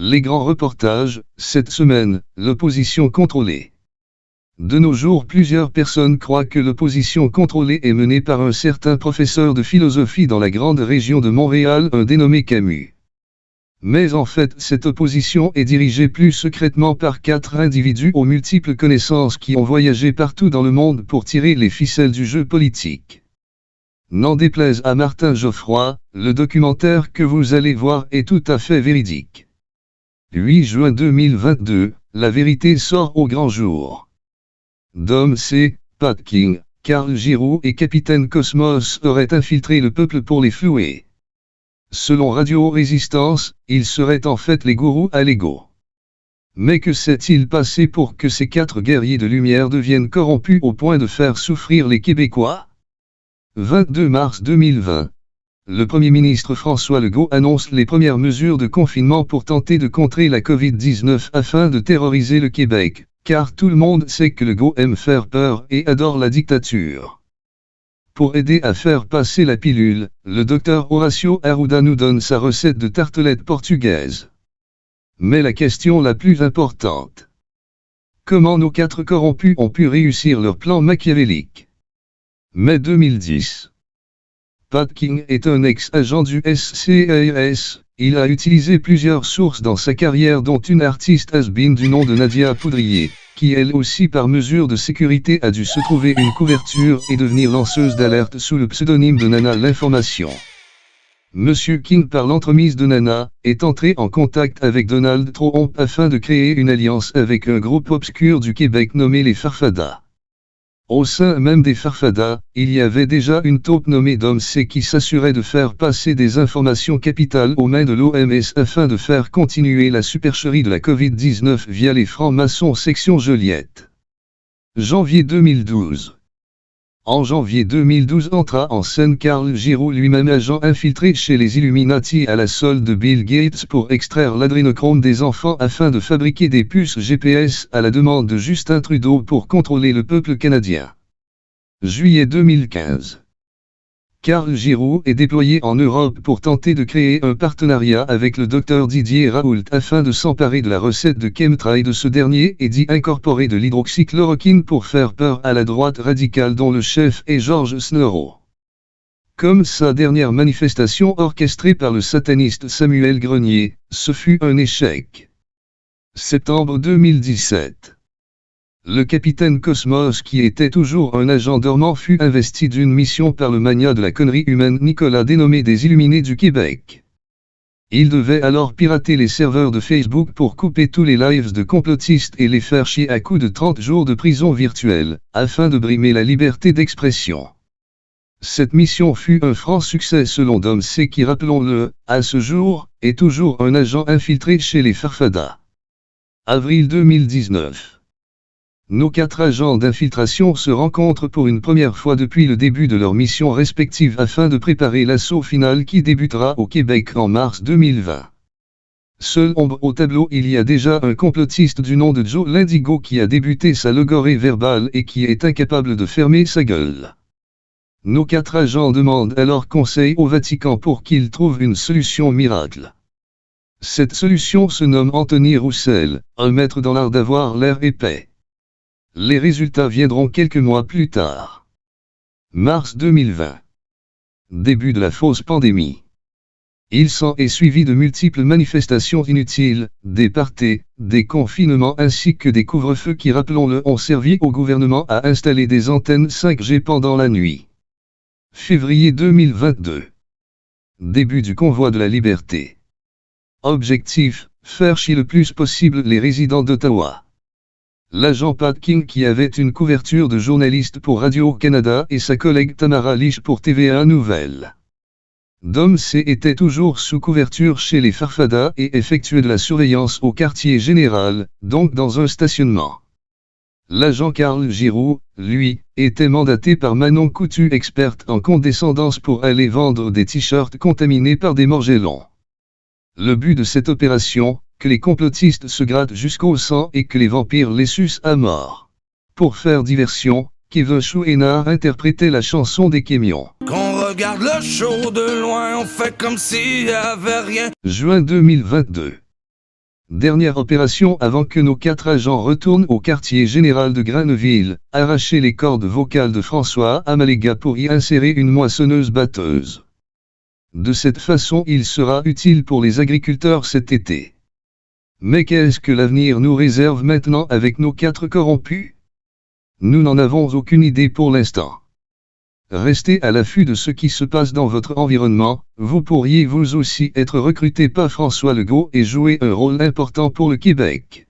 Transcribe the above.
Les grands reportages, cette semaine, l'opposition contrôlée. De nos jours, plusieurs personnes croient que l'opposition contrôlée est menée par un certain professeur de philosophie dans la grande région de Montréal, un dénommé Camus. Mais en fait, cette opposition est dirigée plus secrètement par 4 individus aux multiples connaissances qui ont voyagé partout dans le monde pour tirer les ficelles du jeu politique. N'en déplaise à Martin Geoffroy, le documentaire que vous allez voir est tout à fait véridique. 8 juin 2022, la vérité sort au grand jour. Dom C., Pat King, Carl Giroux et Capitaine Cosmos auraient infiltré le peuple pour les flouer. Selon Radio Résistance, ils seraient en fait les gourous allégaux. Mais que s'est-il passé pour que ces 4 guerriers de lumière deviennent corrompus au point de faire souffrir les Québécois ? 22 mars 2020. Le Premier ministre François Legault annonce les premières mesures de confinement pour tenter de contrer la Covid-19 afin de terroriser le Québec, car tout le monde sait que Legault aime faire peur et adore la dictature. Pour aider à faire passer la pilule, le docteur Horacio Arruda nous donne sa recette de tartelette portugaise. Mais la question la plus importante. Comment nos 4 corrompus ont pu réussir leur plan machiavélique ? Mai 2010. Pat King est un ex-agent du SCIS. Il a utilisé plusieurs sources dans sa carrière dont une artiste has-been du nom de Nadia Poudrier, qui elle aussi par mesure de sécurité a dû se trouver une couverture et devenir lanceuse d'alerte sous le pseudonyme de Nana l'information. Monsieur King, par l'entremise de Nana, est entré en contact avec Donald Trump afin de créer une alliance avec un groupe obscur du Québec nommé les Farfadas. Au sein même des Farfadas, il y avait déjà une taupe nommée Dom C qui s'assurait de faire passer des informations capitales aux mains de l'OMS afin de faire continuer la supercherie de la Covid-19 via les francs-maçons section Joliette. Janvier 2012. En janvier 2012 entra en scène Carl Giroux, lui-même agent infiltré chez les Illuminati à la solde de Bill Gates pour extraire l'adrénochrome des enfants afin de fabriquer des puces GPS à la demande de Justin Trudeau pour contrôler le peuple canadien. Juillet 2015. Carl Giroux est déployé en Europe pour tenter de créer un partenariat avec le Dr Didier Raoult afin de s'emparer de la recette de chemtrail de ce dernier et d'y incorporer de l'hydroxychloroquine pour faire peur à la droite radicale dont le chef est George Snow. Comme sa dernière manifestation orchestrée par le sataniste Samuel Grenier, ce fut un échec. Septembre 2017. Le capitaine Cosmos, qui était toujours un agent dormant, fut investi d'une mission par le magnat de la connerie humaine Nicolas dénommé des Illuminés du Québec. Il devait alors pirater les serveurs de Facebook pour couper tous les lives de complotistes et les faire chier à coups de 30 jours de prison virtuelle, afin de brimer la liberté d'expression. Cette mission fut un franc succès selon Dom C qui, rappelons-le, à ce jour, est toujours un agent infiltré chez les Farfadas. Avril 2019. Nos 4 agents d'infiltration se rencontrent pour une première fois depuis le début de leur mission respective afin de préparer l'assaut final qui débutera au Québec en mars 2020. Seule ombre au tableau, il y a déjà un complotiste du nom de Joe Lindigo qui a débuté sa logorrhée verbale et qui est incapable de fermer sa gueule. Nos 4 agents demandent alors conseil au Vatican pour qu'il trouve une solution miracle. Cette solution se nomme Anthony Roussel, un maître dans l'art d'avoir l'air épais. Les résultats viendront quelques mois plus tard. Mars 2020. Début de la fausse pandémie. Il s'en est suivi de multiples manifestations inutiles, des parties, des confinements ainsi que des couvre-feux qui, rappelons-le, ont servi au gouvernement à installer des antennes 5G pendant la nuit. Février 2022. Début du convoi de la liberté. Objectif, faire chier le plus possible les résidents d'Ottawa. L'agent Pat King, qui avait une couverture de journaliste pour Radio-Canada, et sa collègue Tamara Lich pour TVA Nouvelles. Dom C était toujours sous couverture chez les Farfadas et effectuait de la surveillance au quartier général, donc dans un stationnement. L'agent Carl Giroux, lui, était mandaté par Manon Coutu, experte en condescendance, pour aller vendre des t-shirts contaminés par des morgellons. Le but de cette opération, que les complotistes se grattent jusqu'au sang et que les vampires les sucent à mort. Pour faire diversion, Kevin Chouinard interprétait la chanson des Camions. Qu'on regarde le show de loin, on fait comme s'il y avait rien. Juin 2022. Dernière opération avant que nos 4 agents retournent au quartier général de Graneville, arracher les cordes vocales de François Amalega pour y insérer une moissonneuse-batteuse. De cette façon, il sera utile pour les agriculteurs cet été. Mais qu'est-ce que l'avenir nous réserve maintenant avec nos 4 corrompus? Nous n'en avons aucune idée pour l'instant. Restez à l'affût de ce qui se passe dans votre environnement, vous pourriez vous aussi être recruté par François Legault et jouer un rôle important pour le Québec.